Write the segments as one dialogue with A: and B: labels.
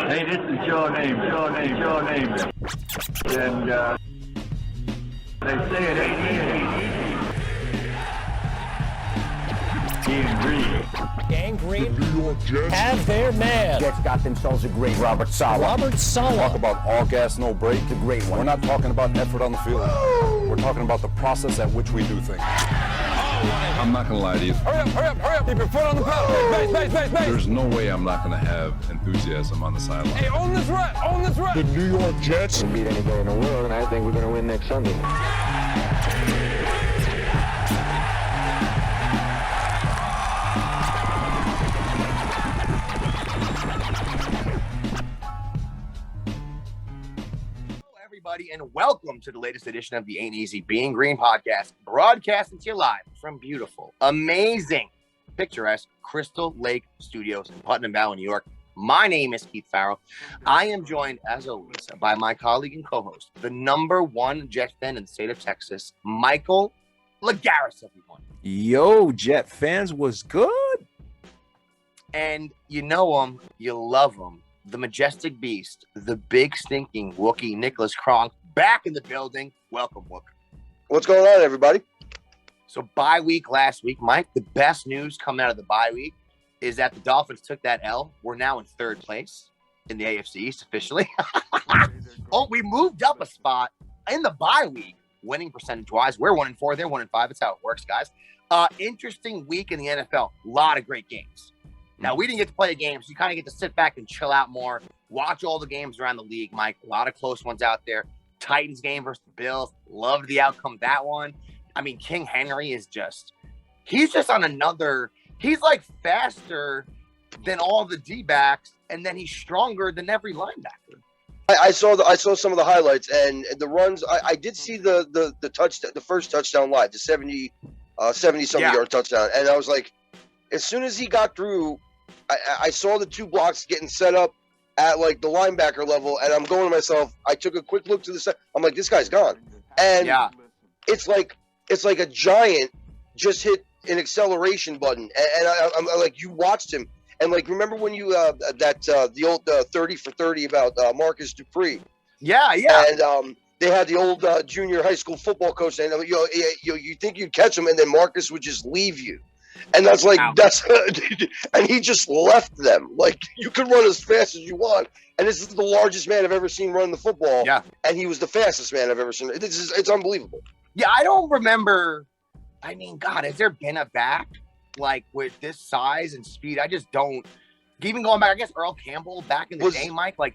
A: Hey, this is your name. And they say it ain't easy.
B: Gang Green have their man.
C: Jets got themselves a great Robert Saleh.
D: Talk about all gas, no break, the great one. We're not talking about effort on the field. We're talking about the process at which we do things.
E: I'm not going to lie to you.
D: Hurry up. Keep your foot on the pedal. Base.
E: There's no way I'm not going to have enthusiasm on the sideline.
D: Hey, own this rep.
C: The New York Jets
F: can beat anybody in the world, and I think we're going to win next Sunday.
G: Everybody, and welcome to the latest edition of the A.E.B.G Green podcast, broadcasting to you live from beautiful, amazing, picturesque Crystal Lake Studios in Putnam Valley, New York. My name is Keith Farrell. I am joined, as always, by my colleague and co-host, the #1 Jet fan in the state of Texas, Michael Lagaris, everyone.
H: Yo, Jet fans, was good.
G: And you know him, you love him. The majestic beast, the big stinking Wookiee, Nicholas Kronk, back in the building. Welcome, Wook.
I: What's going on, everybody?
G: So bye week last week, Mike. The best news coming out of the bye week is that the Dolphins took that L. We're now in third place in the AFC East officially. Oh, we moved up a spot in the bye week, winning percentage-wise. We're 1-4. They're 1-5. That's how it works, guys. Interesting week in the NFL. A lot of great games. Now, we didn't get to play a game, so you kind of get to sit back and chill out more, watch all the games around the league, Mike. A lot of close ones out there. Titans game versus the Bills. Loved the outcome of that one. I mean, King Henry is he's just on another – he's like faster than all the D-backs, and then he's stronger than every linebacker.
I: I saw some of the highlights, and the runs. I did see the touchdown, the first touchdown live, the 70-something yard touchdown, and I was like, as soon as he got through – I saw the two blocks getting set up at like the linebacker level, and I'm going to myself. I took a quick look to the side. I'm like, this guy's gone, and it's like a giant just hit an acceleration button, and I'm like, you watched him, and like remember when you the old 30 for 30 about Marcus Dupree?
G: Yeah,
I: and they had the old junior high school football coach saying, you think you'd catch him, and then Marcus would just leave you. And that's like, and he just left them. Like, you can run as fast as you want. And this is the largest man I've ever seen run the football.
G: Yeah.
I: And he was the fastest man I've ever seen. It's unbelievable.
G: Yeah, I don't remember. I mean, God, has there been a back like with this size and speed? I just don't. Even going back, I guess Earl Campbell back in the day, Mike, like,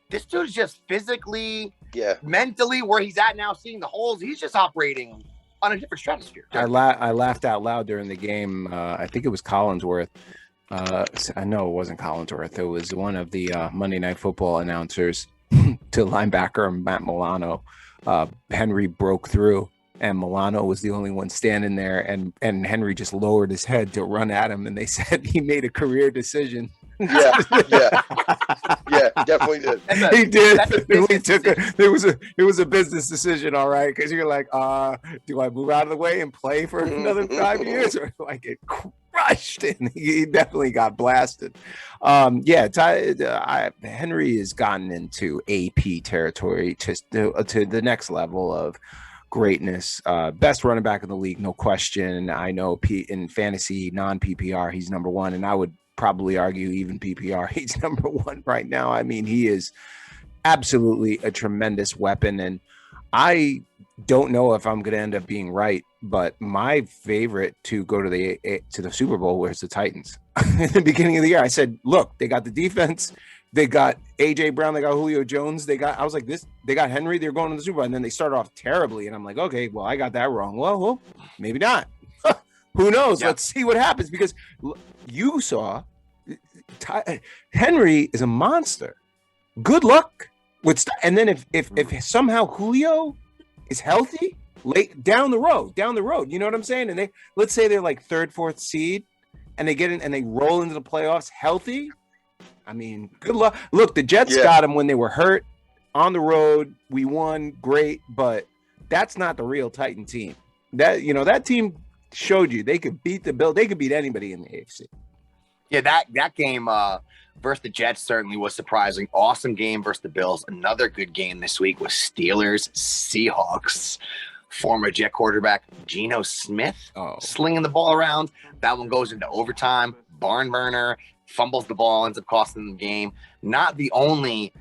G: this dude's just physically, mentally where he's at now, seeing the holes. He's just operating on a different stratosphere.
H: I laughed out loud during the game. I think it was Collinsworth. I know it wasn't Collinsworth. It was one of the Monday Night Football announcers to linebacker Matt Milano. Henry broke through, and Milano was the only one standing there, and Henry just lowered his head to run at him, and they said he made a career decision.
I: Yeah, definitely did.
H: He did. It was a business decision, all right, because you're like, do I move out of the way and play for another 5 years, or do I get crushed? And he definitely got blasted. Henry has gotten into AP territory to the next level of greatness. Best running back in the league, no question. I know in fantasy non-PPR, he's number one, and I would probably argue even PPR, he's number one right now. I mean, he is absolutely a tremendous weapon, and I don't know if I'm going to end up being right, but my favorite to go to the Super Bowl was the Titans. In the beginning of the year, I said, look, they got the defense, they got A.J. Brown, they got Julio Jones, they got Henry, they're going to the Super Bowl, and then they started off terribly, and I'm like, okay, well, I got that wrong. Well, maybe not. Who knows? Yeah. Let's see what happens, because you saw Henry is a monster. Good luck with and then if somehow Julio is healthy late down the road, you know what I'm saying? And let's say they're like third, fourth seed, and they get in and they roll into the playoffs healthy. I mean, good luck. Look, the Jets got him when they were hurt on the road. We won, great, but that's not the real Titan team. That team showed you they could beat the Bills. They could beat anybody in the AFC.
G: Yeah, that game versus the Jets certainly was surprising. Awesome game versus the Bills. Another good game this week was Steelers Seahawks. Former Jet quarterback Geno Smith slinging the ball around. That one goes into overtime. Barn burner, fumbles the ball, ends up costing the game. Not the only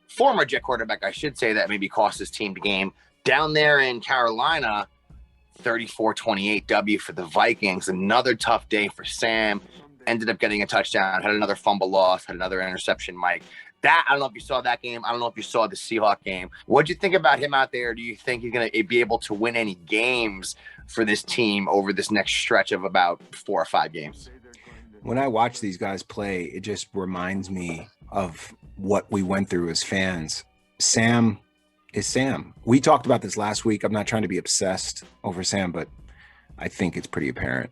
G: former Jet quarterback, I should say, that maybe cost his team the game. Down there in Carolina, 34-28 W for the Vikings. Another tough day for Sam. Ended up getting a touchdown, had another fumble loss, had another interception, Mike. I don't know if you saw that game. I don't know if you saw the Seahawks game. What'd you think about him out there? Do you think he's going to be able to win any games for this team over this next stretch of about 4 or 5 games?
H: When I watch these guys play, it just reminds me of what we went through as fans. Sam is Sam. We talked about this last week. I'm not trying to be obsessed over Sam, but I think it's pretty apparent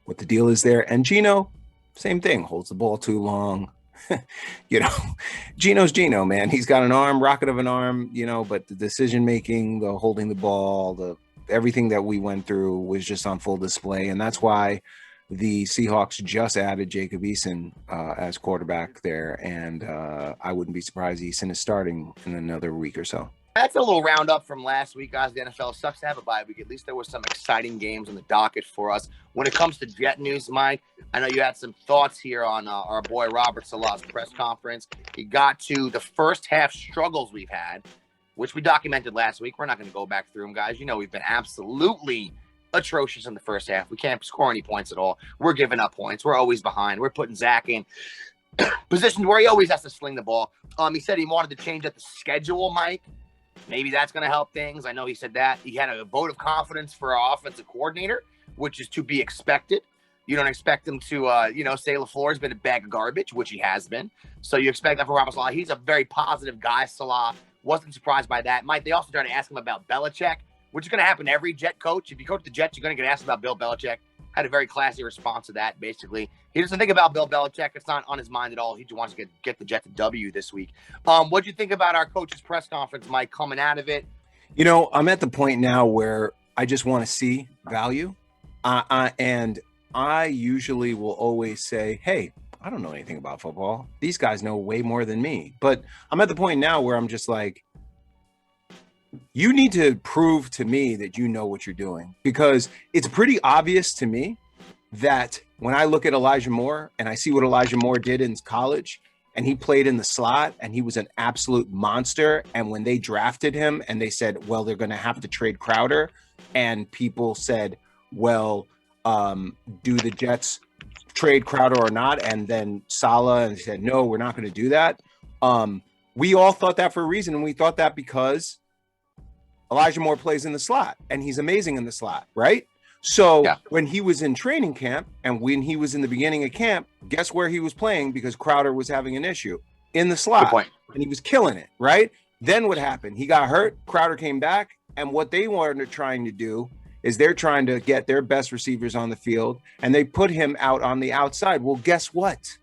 H: what the deal is there. And Geno, same thing, holds the ball too long. Geno's Geno, man. He's got an arm, rocket of an arm, but the decision making, the holding the ball, everything that we went through was just on full display. And that's why the Seahawks just added Jacob Eason as quarterback there. And I wouldn't be surprised Eason is starting in another week or so.
G: That's a little roundup from last week, guys. The NFL sucks to have a bye week. At least there were some exciting games on the docket for us. When it comes to Jet news, Mike, I know you had some thoughts here on our boy Robert Saleh's press conference. He got to the first half struggles we've had, which we documented last week. We're not going to go back through them, guys. We've been absolutely atrocious in the first half. We can't score any points at all. We're giving up points. We're always behind. We're putting Zach in positions where he always has to sling the ball. He said he wanted to change up the schedule, Mike. Maybe that's going to help things. I know he said that. He had a vote of confidence for our offensive coordinator, which is to be expected. You don't expect him to, say LaFleur's been a bag of garbage, which he has been. So you expect that from Robert Saleh. He's a very positive guy, Saleh. Wasn't surprised by that. Mike, they also tried to ask him about Belichick, which is going to happen to every Jet coach. If you coach the Jets, you're going to get asked about Bill Belichick. Had a very classy response to that, basically. He doesn't think about Bill Belichick. It's not on his mind at all. He just wants to get the Jets a W this week. What'd you think about our coach's press conference, Mike, coming out of it?
H: I'm at the point now where I just want to see value. And I usually will always say, hey, I don't know anything about football. These guys know way more than me. But I'm at the point now where I'm just like, you need to prove to me that you know what you're doing, because it's pretty obvious to me that when I look at Elijah Moore and I see what Elijah Moore did in college, and he played in the slot and he was an absolute monster. And when they drafted him and they said, well, they're going to have to trade Crowder, and people said, well, do the Jets trade Crowder or not? And then Saleh said, no, we're not going to do that. We all thought that for a reason. And we thought that because Elijah Moore plays in the slot and he's amazing in the slot, right? So when he was in training camp and when he was in the beginning of camp, guess where he was playing? Because Crowder was having an issue in the slot and he was killing it, right? Then what happened? He got hurt. Crowder came back. And what they wanted trying to do is they're trying to get their best receivers on the field, and they put him out on the outside. Well, guess what?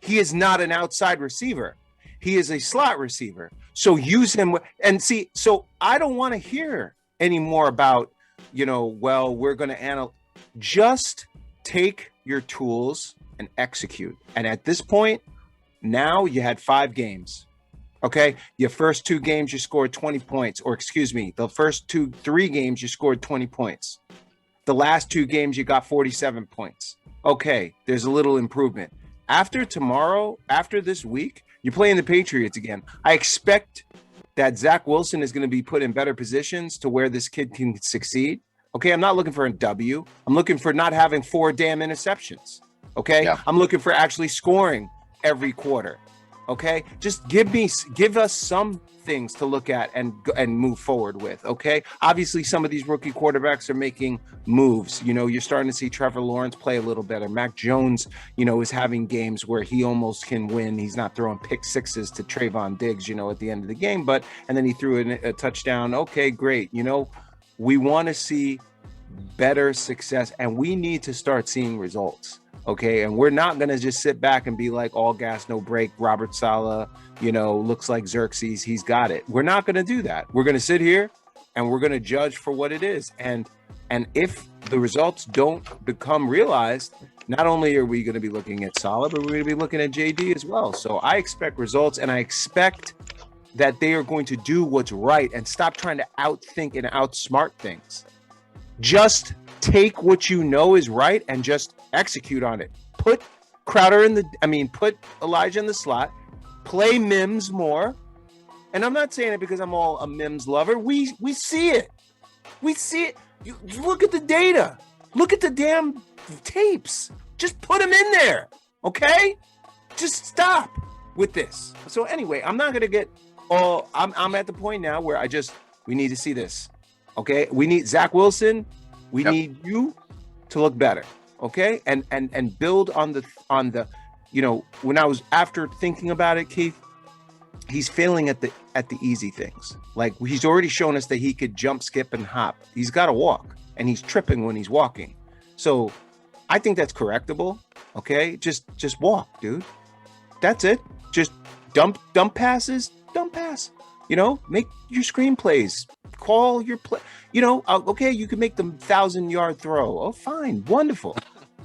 H: He is not an outside receiver. He is a slot receiver. So use him. And see, so I don't want to hear any more about, well, we're going to analyze. Just take your tools and execute. And at this point, now you had 5 games. Okay. Your first 2 games, you scored 20 points, or excuse me, the first 3 games, you scored 20 points. The last 2 games, you got 47 points. Okay. There's a little improvement. After tomorrow, after this week, you're playing the Patriots again. I expect that Zach Wilson is going to be put in better positions to where this kid can succeed. Okay. I'm not looking for a W. I'm looking for not having 4 damn interceptions. Okay. Yeah. I'm looking for actually scoring every quarter. Okay, just give us some things to look at and move forward with. Okay, obviously some of these rookie quarterbacks are making moves. You're starting to see Trevor Lawrence play a little better. Mac Jones, is having games where he almost can win. He's not throwing pick sixes to Trayvon Diggs, at the end of the game, and then he threw a touchdown. Okay, great. We want to see better success, and we need to start seeing results. Okay, and we're not going to just sit back and be like all gas, no break. Robert Saleh, looks like Xerxes. He's got it. We're not going to do that. We're going to sit here and we're going to judge for what it is. And And if the results don't become realized, not only are we going to be looking at Salah, but we're going to be looking at JD as well. So I expect results, and I expect that they are going to do what's right and stop trying to outthink and outsmart things. Just take what you know is right and just execute on it. Put put Elijah in the slot, play Mims more. And I'm not saying it because I'm all a Mims lover. We see it. We see it. You look at the data. Look at the damn tapes. Just put them in there. Okay? Just stop with this. So anyway, I'm not gonna get I'm at the point now where we need to see this. Okay? We need Zach Wilson. We need you to look better. Okay? And build on the when I was after thinking about it, Keith, he's failing at the easy things. Like he's already shown us that he could jump, skip, and hop. He's got to walk, and he's tripping when he's walking. So I think that's correctable. Okay, just walk, dude. That's it. Just dump passes, dump pass. Make your screenplays. Call your play. Okay, you can make the 1,000-yard throw. Oh, fine, wonderful.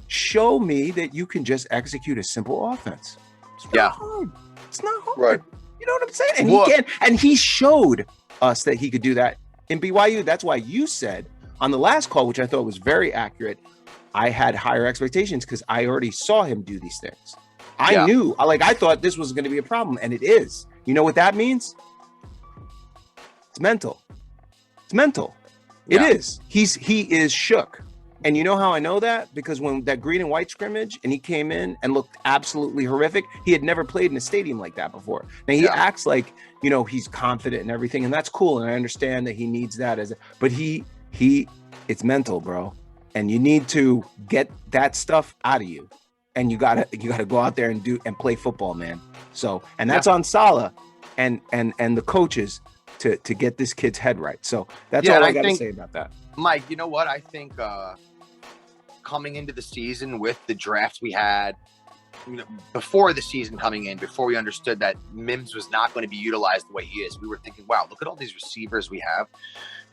H: Show me that you can just execute a simple offense. It's not hard. It's not hard.
I: Right.
H: You know what I'm saying? And he can. And he showed us that he could do that in BYU. That's why you said on the last call, which I thought was very accurate, I had higher expectations because I already saw him do these things. I knew, I thought this was going to be a problem, and it is. You know what that means? It's mental. It's mental. It is. He is shook. And you know how I know that? Because when that green and white scrimmage and he came in and looked absolutely horrific, he had never played in a stadium like that before. Now he acts like, he's confident and everything, and that's cool. And I understand that he needs that but it's mental, bro. And you need to get that stuff out of you. And you gotta go out there and play football, man. So, and that's on Salah and the coaches to get this kid's head right. So that's all I gotta say about that.
G: Mike, you know what? I think coming into the season with the drafts we had, before the season coming in, before we understood that Mims was not going to be utilized the way he is, we were thinking, wow, look at all these receivers we have.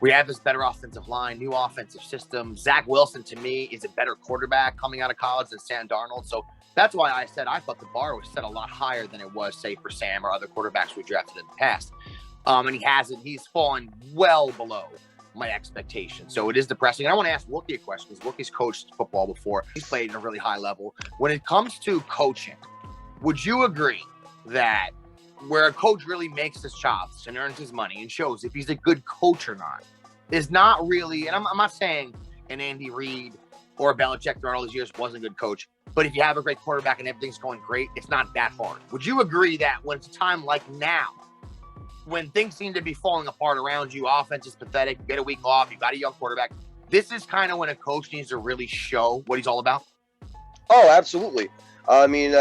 G: We have this better offensive line, new offensive system. Zach Wilson, to me, is a better quarterback coming out of college than Sam Darnold. So that's why I said I thought the bar was set a lot higher than it was, say, for Sam or other quarterbacks we drafted in the past. And he hasn't. He's fallen well below my expectations. So it is depressing. And I want to ask Wookie a question because Wookie's coached football before. He's played at a really high level. When it comes to coaching, would you agree that where a coach really makes his chops and earns his money and shows if he's a good coach or not is not really, and I'm not saying an Andy Reid or a Belichick throughout all these years wasn't a good coach, but if you have a great quarterback and everything's going great, it's not that hard. Would you agree that when it's a time like now, when things seem to be falling apart around you, offense is pathetic, you get a week off, you got a young quarterback, this is kind of when a coach needs to really show what he's all about?
I: Oh, absolutely. I mean,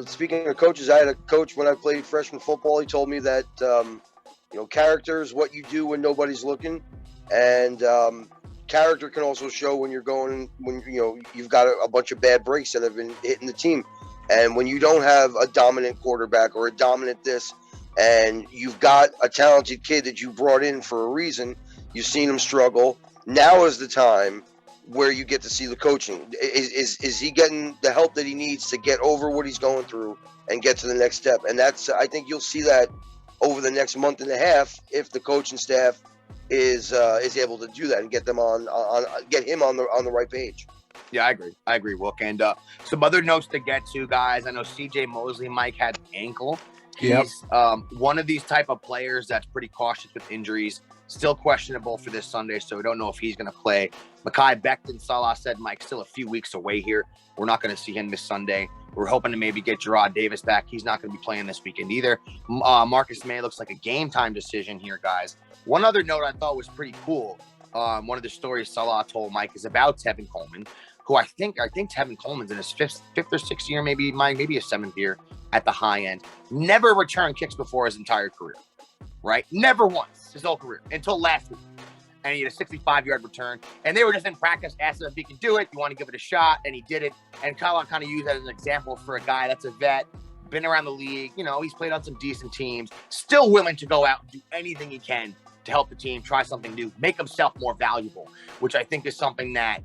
I: speaking of coaches, I had a coach when I played freshman football. He told me that, character is what you do when nobody's looking. And character can also show when you're going, when, you've got a bunch of bad breaks that have been hitting the team. And when you don't have a dominant quarterback or a dominant this, and you've got a talented kid that you brought in for a reason, you've seen him struggle. Now is the time where you get to see the coaching. Is he getting the help that he needs to get over what he's going through and get to the next step? And I think you'll see that over the next month and a half if the coaching staff is able to do that and get them get him on the right page.
G: Yeah, I agree, Wook. And some other notes to get to, guys. I know CJ Mosley, Mike, had an ankle. He's one of these type of players that's pretty cautious with injuries. Still questionable for this Sunday, so we don't know if he's going to play. Mekhi Becton, Salah said, Mike, still a few weeks away here. We're not going to see him this Sunday. We're hoping to maybe get Gerard Davis back. He's not going to be playing this weekend either. Marcus May looks like a game-time decision here, guys. One other note I thought was pretty cool. One of the stories Salah told Mike is about Tevin Coleman, who I think Tevin Coleman's in his fifth or sixth year, maybe a seventh year at the high end. Never returned kicks before his entire career, right? Never once his whole career until last week. And he had a 65-yard return. And they were just in practice, asked him if he could do it. You want to give it a shot? And he did it. And Kyle kind of used that as an example for a guy that's a vet, been around the league. He's played on some decent teams, still willing to go out and do anything he can to help the team, try something new, make himself more valuable, which I think is something that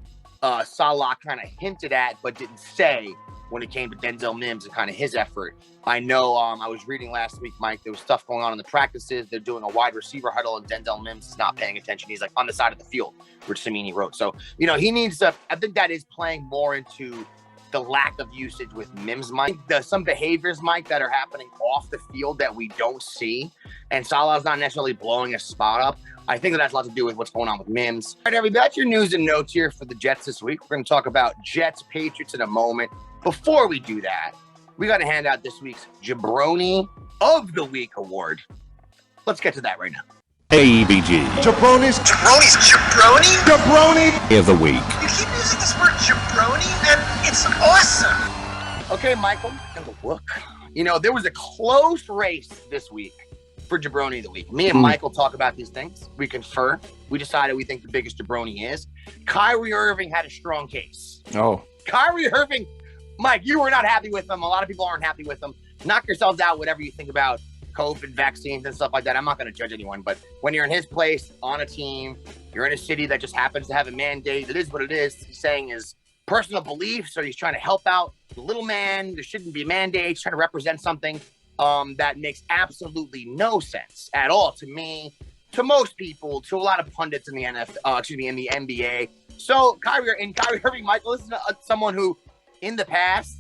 G: Salah kind of hinted at but didn't say when it came to Denzel Mims and kind of his effort. I know I was reading last week, Mike, there was stuff going on in the practices. They're doing a wide receiver huddle and Denzel Mims is not paying attention. He's like on the side of the field, which Samini wrote. So, he needs to, I think that is playing more into the lack of usage with Mims, Mike. Some behaviors, Mike, that are happening off the field that we don't see. And Salah's not necessarily blowing a spot up. I think that has a lot to do with what's going on with Mims. All right, everybody, that's your news and notes here for the Jets this week. We're going to talk about Jets, Patriots in a moment. Before we do that, we got to hand out this week's Jabroni of the Week award. Let's get to that right now.
C: A.E.B.G.
J: Jabroni
C: of the week.
J: You keep using this word jabroni, and it's awesome.
G: Okay, Michael, and look, there was a close race this week for Jabroni of the Week. Me and Michael talk about these things. We confer. We decided we think the biggest jabroni is. Kyrie Irving had a strong case.
H: Oh.
G: Kyrie Irving, Mike, you were not happy with him. A lot of people aren't happy with him. Knock yourselves out, whatever you think about COVID vaccines and stuff like that. I'm not going to judge anyone, but when you're in his place on a team, you're in a city that just happens to have a mandate. It is what it is. He's saying his personal beliefs, or he's trying to help out the little man. There shouldn't be mandates. Trying to represent something that makes absolutely no sense at all to me, to most people, to a lot of pundits in the in the NBA. So Kyrie Irving, Michael, this is someone who, in the past,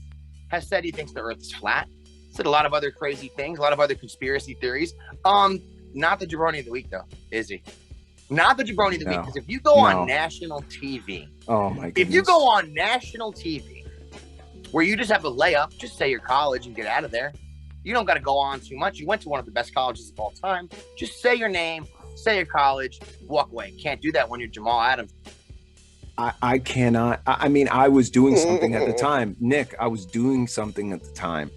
G: has said he thinks the Earth is flat. Said a lot of other crazy things, a lot of other conspiracy theories. Not the jabroni of the week, though, is he? Not the jabroni of the week, because if you go on national TV,
H: oh my goodness,
G: if you go on national TV, where you just have a layup, just say your college and get out of there. You don't got to go on too much. You went to one of the best colleges of all time. Just say your name, say your college, walk away. Can't do that when you're Jamal Adams.
H: I cannot. I mean, I was doing something at the time. Nick, I was doing something at the time.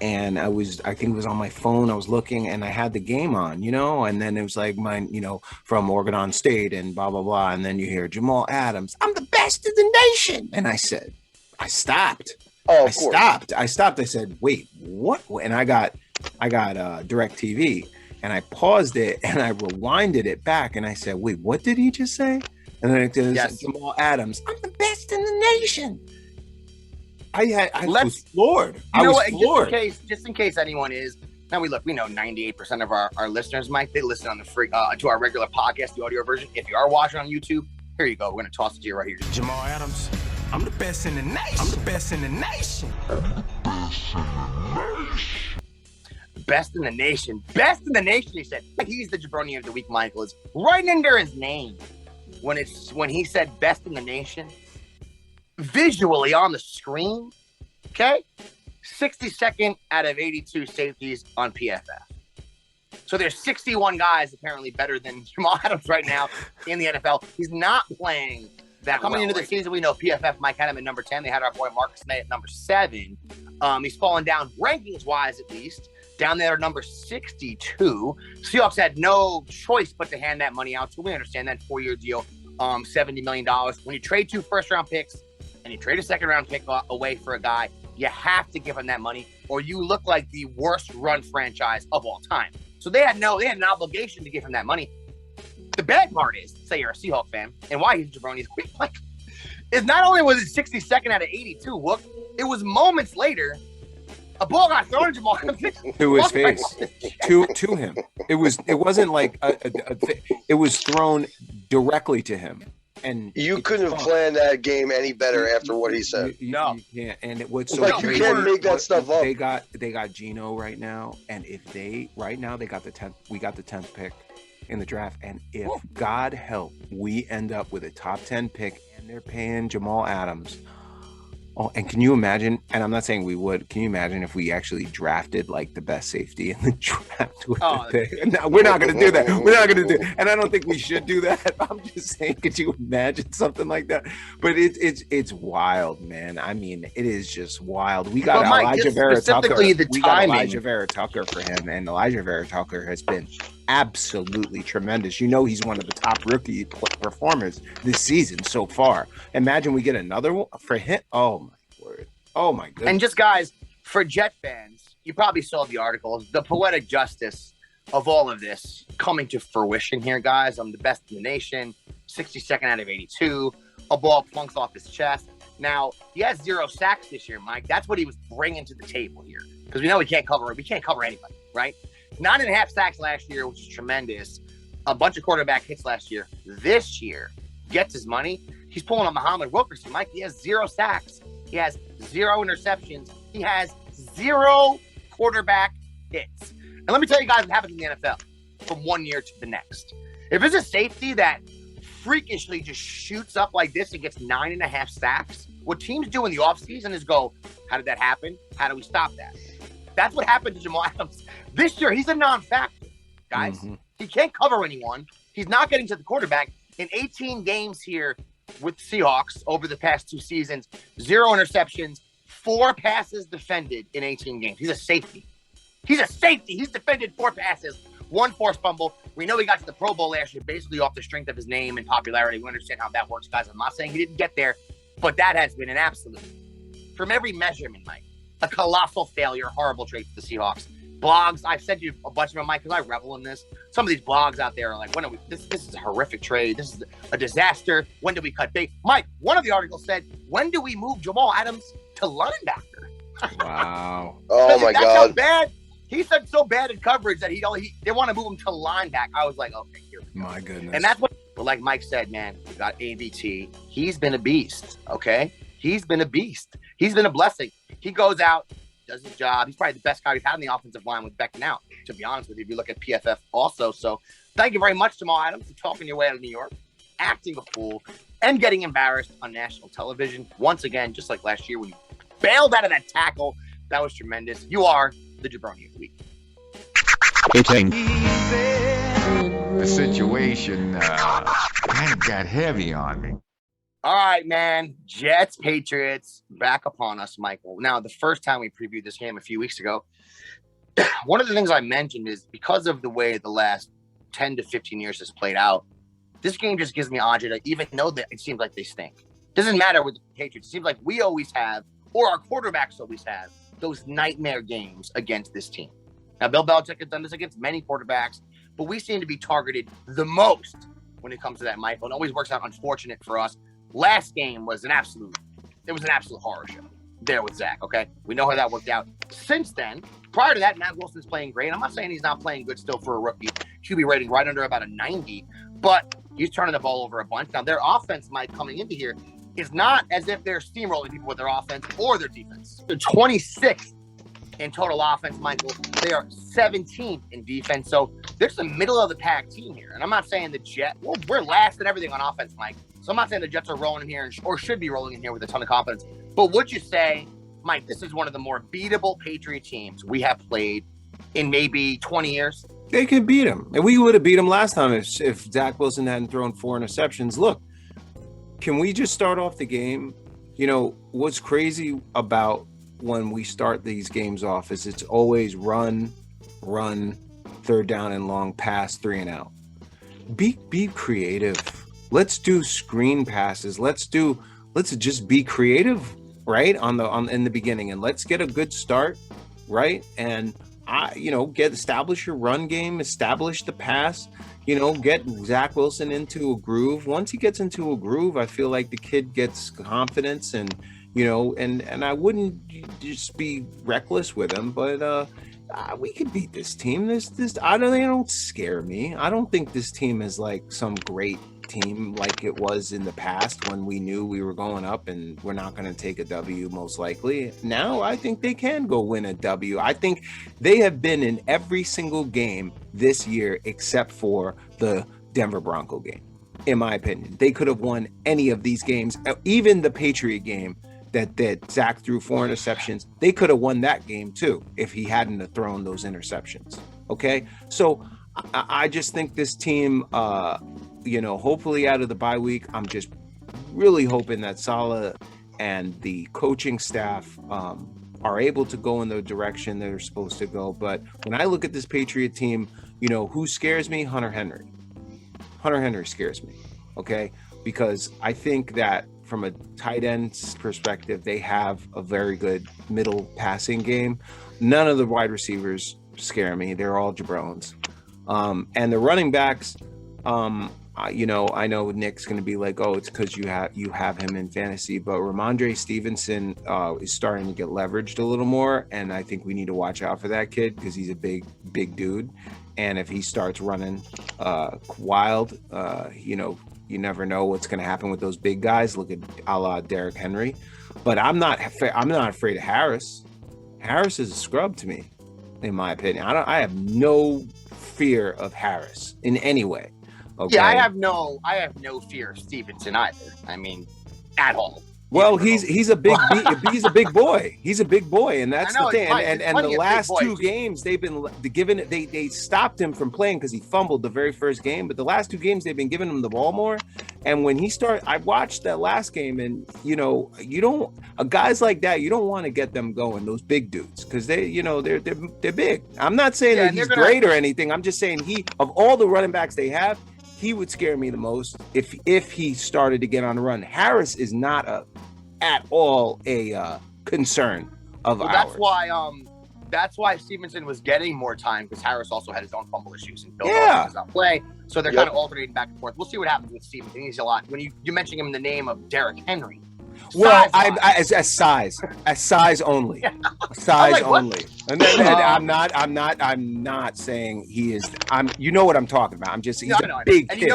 H: And I think it was on my phone. I was looking and I had the game on, and then it was like mine, from Oregon State and blah, blah, blah. And then you hear Jamal Adams, I'm the best in the nation. And I stopped.
I: Oh,
H: I stopped. I said, wait, what? And I got Direct TV and I paused it and I rewinded it back. And I said, wait, what did he just say? And then it says Jamal Adams, I'm the best in the nation. I was floored. I was floored.
G: Just in case anyone is, now we know 98% of our listeners, Mike, they listen on the free to our regular podcast, the audio version. If you are watching on YouTube, here you go. We're going to toss it to you right here.
J: Jamal Adams, I'm the best in the nation. I'm the best in the nation.
G: Best in the nation. Best in the nation, he said. He's the jabroni of the week, Michael. It's right under his name. When he said best in the nation, visually on the screen, okay? 62nd out of 82 safeties on PFF. So there's 61 guys apparently better than Jamal Adams right now in the NFL. He's not playing that coming into the season. We know PFF might have him at number 10. They had our boy Marcus May at number 7. He's fallen down rankings-wise, at least, down there at number 62. Seahawks had no choice but to hand that money out. So we understand that 4-year deal, $70 million. When you trade 2 first-round picks and you trade a second-round pick away for a guy, you have to give him that money, or you look like the worst-run franchise of all time. So they had an obligation to give him that money. The bad part is, say you're a Seahawks fan, and why he's jabroni's like, is not only was it 62nd out of 82, look, it was moments later, a ball got thrown to Jamal
H: to his face, to him. It wasn't like it was thrown directly to him. And
I: you couldn't have planned that game any better after what he said.
H: You can't. And what's so
I: like
H: crazy,
I: you can't make that stuff up.
H: They got Geno right now, and if they got the 10th, we got the 10th pick in the draft, and if God help, we end up with a top 10 pick, and they're paying Jamal Adams. Oh, and can you imagine? And I'm not saying we would. Can you imagine if we actually drafted like the best safety in the draft with the pick? No, we're not going to do that. We're not going to do. And I don't think we should do that. I'm just saying, could you imagine something like that? But it's wild, man. I mean, it is just wild. We got Elijah Vera Tucker. We got Elijah Vera Tucker for him, and Elijah Vera Tucker has been absolutely tremendous. He's one of the top rookie performers this season so far. Imagine we get another one for him. Oh my word. Oh my goodness.
G: And just guys, for Jet fans, you probably saw the articles. The poetic justice of all of this coming to fruition here, guys. I'm the best in the nation, 62nd out of 82. A ball plunks off his chest. Now, he has 0 sacks this year, Mike. That's what he was bringing to the table here, because we know we can't cover anybody, right? 9.5 sacks last year, which is tremendous. A bunch of quarterback hits last year. This year, gets his money. He's pulling on Muhammad Wilkerson, Mike. He has 0 sacks. He has 0 interceptions. He has 0 quarterback hits. And let me tell you guys what happens in the NFL from one year to the next. If it's a safety that freakishly just shoots up like this and gets 9.5 sacks, what teams do in the offseason is go, how did that happen? How do we stop that? That's what happened to Jamal Adams. This year, he's a non-factor, guys. Mm-hmm. He can't cover anyone. He's not getting to the quarterback. In 18 games here with Seahawks over the past 2 seasons, 0 interceptions, 4 passes defended in 18 games. He's a safety. He's defended 4 passes, 1 forced fumble. We know he got to the Pro Bowl last year basically off the strength of his name and popularity. We understand how that works, guys. I'm not saying he didn't get there, but that has been an absolute, from every measurement, Mike, a colossal failure, horrible trait for the Seahawks. Blogs, I've sent you a bunch of them, Mike, because I revel in this. Some of these blogs out there are like, when are we? This is a horrific trade. This is a disaster. When do we cut bait? Mike, one of the articles said, when do we move Jamal Adams to linebacker?
H: Wow.
I: Oh, my God.
G: How bad. He said so bad in coverage that they want to move him to linebacker. I was like, okay, here we go.
H: My goodness.
G: And that's what, like Mike said, man, we got A.E.B.G. He's been a beast, okay? He's been a beast. He's been a blessing. He goes out, does his job. He's probably the best guy we've had in the offensive line with Becton out, to be honest with you, if you look at PFF also. So thank you very much, Jamal Adams, for talking your way out of New York, acting a fool, and getting embarrassed on national television. Once again, just like last year when you bailed out of that tackle, that was tremendous. You are the Jabroni of the Week.
C: It ain't.
K: The situation kind of got heavy on me.
G: All right, man. Jets, Patriots, back upon us, Michael. Now, the first time we previewed this game a few weeks ago, one of the things I mentioned is because of the way the last 10 to 15 years has played out, this game just gives me Andre to even know that it seems like they stink. Doesn't matter with the Patriots. It seems like we always have, or our quarterbacks always have, those nightmare games against this team. Now, Bill Belichick has done this against many quarterbacks, but we seem to be targeted the most when it comes to that, Michael. It always works out unfortunate for us. Last game was an absolute horror show there with Zach, okay? We know how that worked out. Since then, prior to that, Matt Wilson's playing great. I'm not saying he's not playing good still for a rookie. QB rating right under about a 90, but he's turning the ball over a bunch. Now, their offense, Mike, coming into here, is not as if they're steamrolling people with their offense or their defense. They're 26th in total offense, Michael. They are 17th in defense. So there's a middle of the pack team here. And I'm not saying the Jets, well, we're last in everything on offense, Mike. So I'm not saying the Jets are rolling in here or should be rolling in here with a ton of confidence. But would you say, Mike, this is one of the more beatable Patriot teams we have played in maybe 20 years?
H: They could beat them. And we would have beat them last time if Zach Wilson hadn't thrown 4 interceptions. Look, can we just start off the game? You know, what's crazy about when we start these games off is it's always run, 3rd down and long, pass, 3 and out. Be creative. Let's do screen passes. Let's just be creative, right? In the beginning, and let's get a good start, right? And establish your run game, establish the pass, get Zach Wilson into a groove. Once he gets into a groove, I feel like the kid gets confidence and I wouldn't just be reckless with him, but we could beat this team. They don't scare me. I don't think this team is like some great team like it was in the past when we knew we were going up and we're not going to take a W most likely. Now I think they can go win a W. I think they have been in every single game this year except for the Denver Bronco game. In my opinion, they could have won any of these games, even the Patriot game that Zach threw 4 interceptions. They could have won that game too if he hadn't have thrown those interceptions. Okay, so I just think this team, hopefully out of the bye week, I'm just really hoping that Saleh and the coaching staff are able to go in the direction they're supposed to go. But when I look at this Patriot team, who scares me? Hunter Henry. Hunter Henry scares me, okay? Because I think that from a tight end perspective, they have a very good middle passing game. None of the wide receivers scare me. They're all jabrones. And the running backs, you know, I know Nick's going to be like, oh, it's because you have him in fantasy, but Ramondre Stevenson is starting to get leveraged a little more, and I think we need to watch out for that kid because he's a big dude, and if he starts running wild, you know, you never know what's going to happen with those big guys. Look at a la Derrick Henry, but I'm not afraid of Harris. Harris is a scrub to me, in my opinion. I have no fear of Harris in any way. Okay.
G: Yeah, I have no fear of Stevenson either. I mean, at all.
H: Well, he's a big boy. He's a big boy, and that's the thing. And the last two games they've been giving they stopped him from playing because he fumbled the very first game. But the last two games they've been giving him the ball more. And when he I watched that last game, and you know, guys like that, you don't want to get them going. Those big dudes, because they're big. I'm not saying that he's great or anything. I'm just saying of all the running backs they have, he would scare me the most if he started to get on the run. Harris is not at all a concern of ours.
G: That's why Stevenson was getting more time, because Harris also had his own fumble issues and Bill does not play. So they're kind of alternating back and forth. We'll see what happens with Stevenson. He's a lot. When you mention him in the name of Derrick Henry.
H: Well, as size only, size only. And then I'm not saying he is. You know what I'm talking about. I'm just he's a big kid.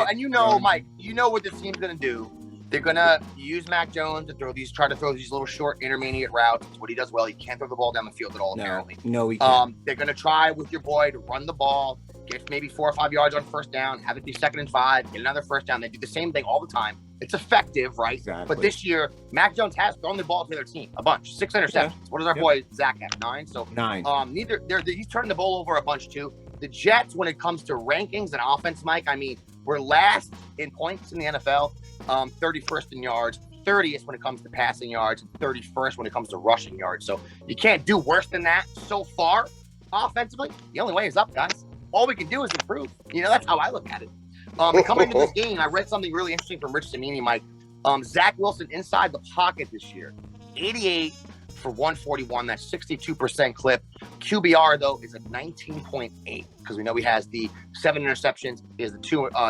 G: Mike. You know what this team's gonna do. They're gonna use Mac Jones to try to throw these little short intermediate routes. It's what he does well. He can't throw the ball down the field at all. Apparently,
H: no, he can't.
G: They're gonna try with your boy to run the ball, get maybe 4 or 5 yards on first down, have it be 2nd and 5, get another first down. They do the same thing all the time. It's effective, right?
H: Exactly.
G: But this year, Mac Jones has thrown the ball to their team a bunch, 6 interceptions. Yeah. What does our boy Zach have? 9. So
H: 9.
G: He's turning the ball over a bunch too. The Jets, when it comes to rankings and offense, Mike, I mean, we're last in points in the NFL, 31st in yards, 30th when it comes to passing yards, and 31st when it comes to rushing yards. So you can't do worse than that so far offensively. The only way is up, guys. All we can do is improve. You know, that's how I look at it. Coming into this game, I read something really interesting from Rich Cimini, Mike. Zach Wilson inside the pocket this year, 88 for 141. That's 62% clip. QBR, though, is a 19.8 because we know he has the 7 interceptions. He has the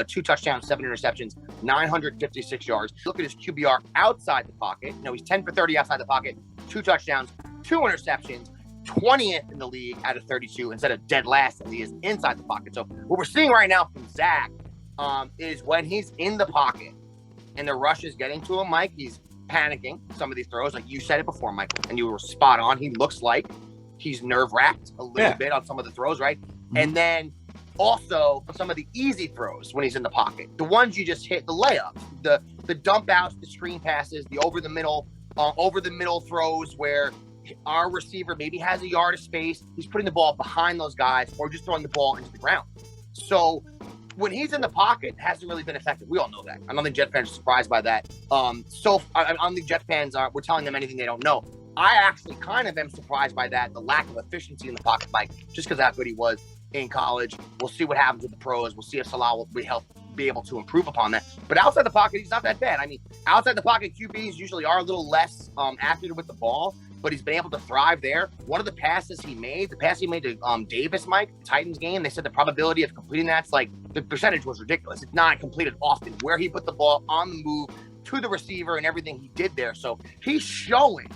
G: two touchdowns, 7 interceptions, 956 yards. Look at his QBR outside the pocket. You know, he's 10 for 30 outside the pocket, 2 touchdowns, 2 interceptions. 20th in the league out of 32 instead of dead last as he is inside the pocket. So what we're seeing right now from Zach is when he's in the pocket and the rush is getting to him, Mike, he's panicking some of these throws. Like you said it before, Michael, and you were spot on. He looks like he's nerve-wracked a little bit on some of the throws, right? Mm-hmm. And then also some of the easy throws when he's in the pocket. The ones you just hit, the layups, the dump outs, the screen passes, the over the middle throws where our receiver maybe has a yard of space. He's putting the ball behind those guys or just throwing the ball into the ground. So when he's in the pocket, it hasn't really been effective. We all know that. I don't think Jet fans are surprised by that. I don't think Jet fans we're telling them anything they don't know. I actually kind of am surprised by that, the lack of efficiency in the pocket, Mike, just because how good he was in college. We'll see what happens with the pros. We'll see if Salah will be able to improve upon that. But outside the pocket, he's not that bad. I mean, outside the pocket, QBs usually are a little less accurate with the ball, but he's been able to thrive there. One of the passes he made, to Davis, Mike, the Titans game, they said the probability of completing that's like, the percentage was ridiculous. It's not completed often, where he put the ball on the move to the receiver and everything he did there. So he's showing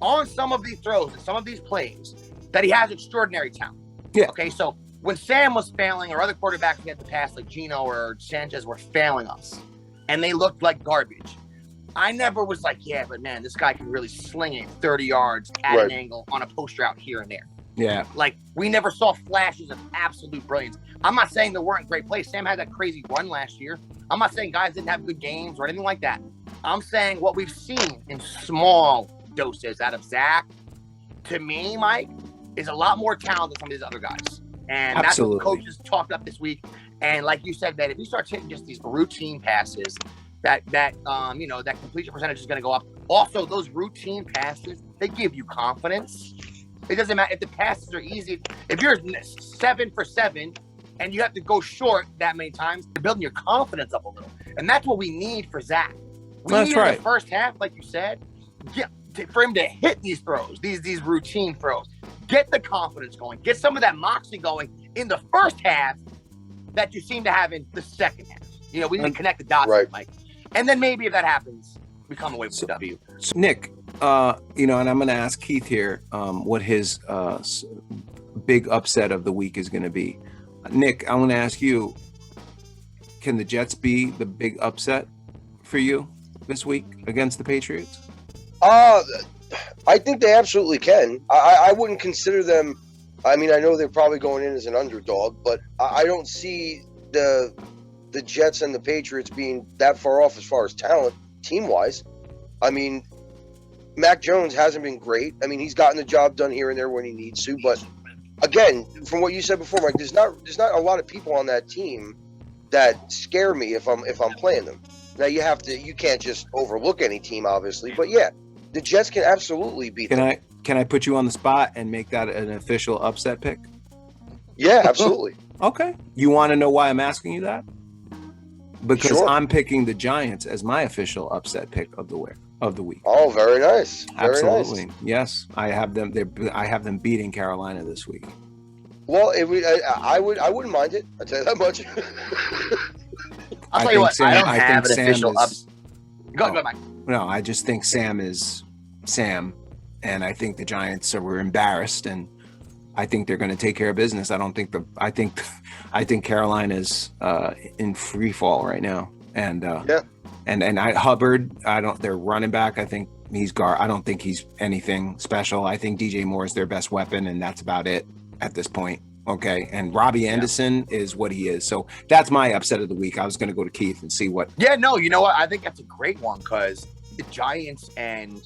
G: on some of these throws and some of these plays that he has extraordinary talent. Yeah. Okay, so when Sam was failing or other quarterbacks we had to pass like Gino or Sanchez were failing us and they looked like garbage, I never was like, yeah, but man, this guy can really sling it 30 yards at an angle on a post route here and there.
H: Yeah.
G: Like, we never saw flashes of absolute brilliance. I'm not saying there weren't great plays. Sam had that crazy run last year. I'm not saying guys didn't have good games or anything like that. I'm saying what we've seen in small doses out of Zach, to me, Mike, is a lot more talent than some of these other guys. And that's what coaches talked up this week. And like you said, that if he starts hitting just these routine passes, that completion percentage is going to go up. Also, those routine passes, they give you confidence. It doesn't matter if the passes are easy. If you're 7 for 7 and you have to go short that many times, you're building your confidence up a little. And that's what we need for Zach. We need in the first half, like you said, for him to hit these throws, these routine throws. Get the confidence going. Get some of that moxie going in the first half. that you seem to have in the second half. You know, we need to connect the dots, right, Mike. And then maybe if that happens, we come away with the W.
H: So Nick, you know, and I'm going to ask Keith here what his big upset of the week is going to be. Nick, I want to ask you, can the Jets be the big upset for you this week against the Patriots?
I: I think they absolutely can. I wouldn't consider them. I mean, I know they're probably going in as an underdog, but I don't see the Jets and the Patriots being that far off as far as talent, team-wise. I mean, Mac Jones hasn't been great. I mean, he's gotten the job done here and there when he needs to, but again, from what you said before, Mike, there's not a lot of people on that team that scare me if I'm playing them. Now you can't just overlook any team, obviously, but yeah, the Jets can absolutely beat them.
H: Can I put you on the spot and make that an official upset pick?
I: Yeah, absolutely.
H: Okay. You want to know why I'm asking you that? Because
I: Sure.
H: I'm picking the Giants as my official upset pick of the week.
I: Oh, very nice. Very
H: Absolutely.
I: nice.
H: Yes, I have them. I have them beating Carolina this week.
I: Well, I wouldn't mind it. I'll tell you that much.
G: I'll tell you what, I don't have an
H: Sam
G: official
H: is-
G: Go ahead, Mike.
H: No, I just think Sam is Sam, and I think the Giants were embarrassed, and I think they're going to take care of business. I think Carolina's in free fall right now, and Hubbard, their running back, I think I don't think he's anything special. I think DJ Moore is their best weapon, and that's about it at this point. Okay, and Robbie Anderson is what he is. So that's my upset of the week. I was going to go to Keith and see what.
G: Yeah, no, you know what? I think that's a great one because the Giants and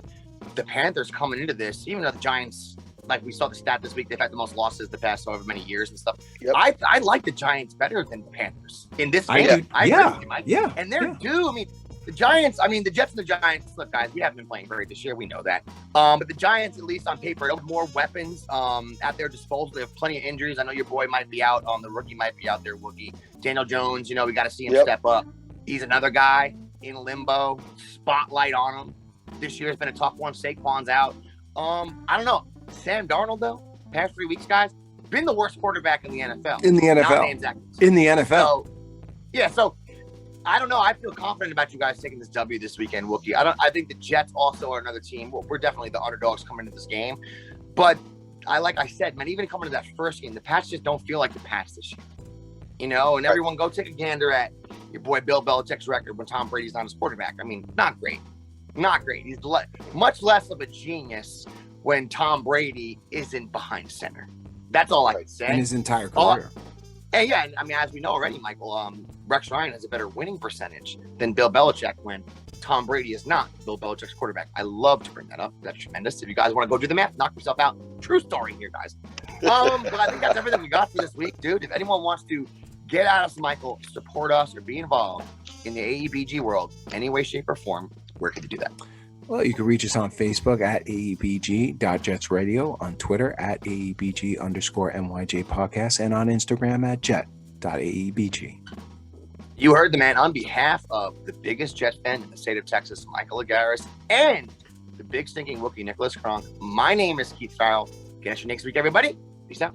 G: the Panthers coming into this, even though the Giants, like we saw the stat this week, they've had the most losses the past however many years and stuff.
I: Yep.
G: I like the Giants better than the Panthers in this
H: I
G: game.
H: do.
G: I
H: Yeah.
G: agree with you, Mike.
H: Yeah.
G: And they're due. I mean, the Giants, the Jets and the Giants, look, guys, we haven't been playing great this year. We know that. But the Giants, at least on paper, have more weapons at their disposal. They have plenty of injuries. I know your boy might be out. The rookie might be out there, Wookie. Daniel Jones, we got to see him step up. He's another guy in limbo. Spotlight on him. This year has been a tough one. Saquon's out. I don't know. Sam Darnold, though, past 3 weeks, guys, been the worst quarterback in the NFL.
H: In the NFL. In the NFL.
G: So I don't know. I feel confident about you guys taking this W this weekend, Wookie. I think the Jets also are another team. We're definitely the underdogs coming into this game. But like I said, man, even coming to that first game, the Pats just don't feel like the Pats this year. And everyone go take a gander at your boy Bill Belichick's record when Tom Brady's not his quarterback. I mean, not great. Not great. He's much less of a genius when Tom Brady isn't behind center. That's all I can say.
H: In his entire career.
G: And yeah, as we know already, Michael, Rex Ryan has a better winning percentage than Bill Belichick when Tom Brady is not Bill Belichick's quarterback. I love to bring that up. That's tremendous. If you guys want to go do the math, knock yourself out. True story here, guys. But I think that's everything we got for this week, dude. If anyone wants to get at us, Michael, support us, or be involved in the A.E.B.G world, any way, shape, or form, where can you do that?
H: Well, you can reach us on Facebook at AEBG.JetsRadio, on Twitter at AEBG_NYJ Podcast, and on Instagram at Jet.AEBG.
G: You heard the man. On behalf of the biggest Jet fan in the state of Texas, Michael Agaris, and the big stinking Wookie, Nicholas Kronk, my name is Keith Farrell. Catch you next week, everybody. Peace out.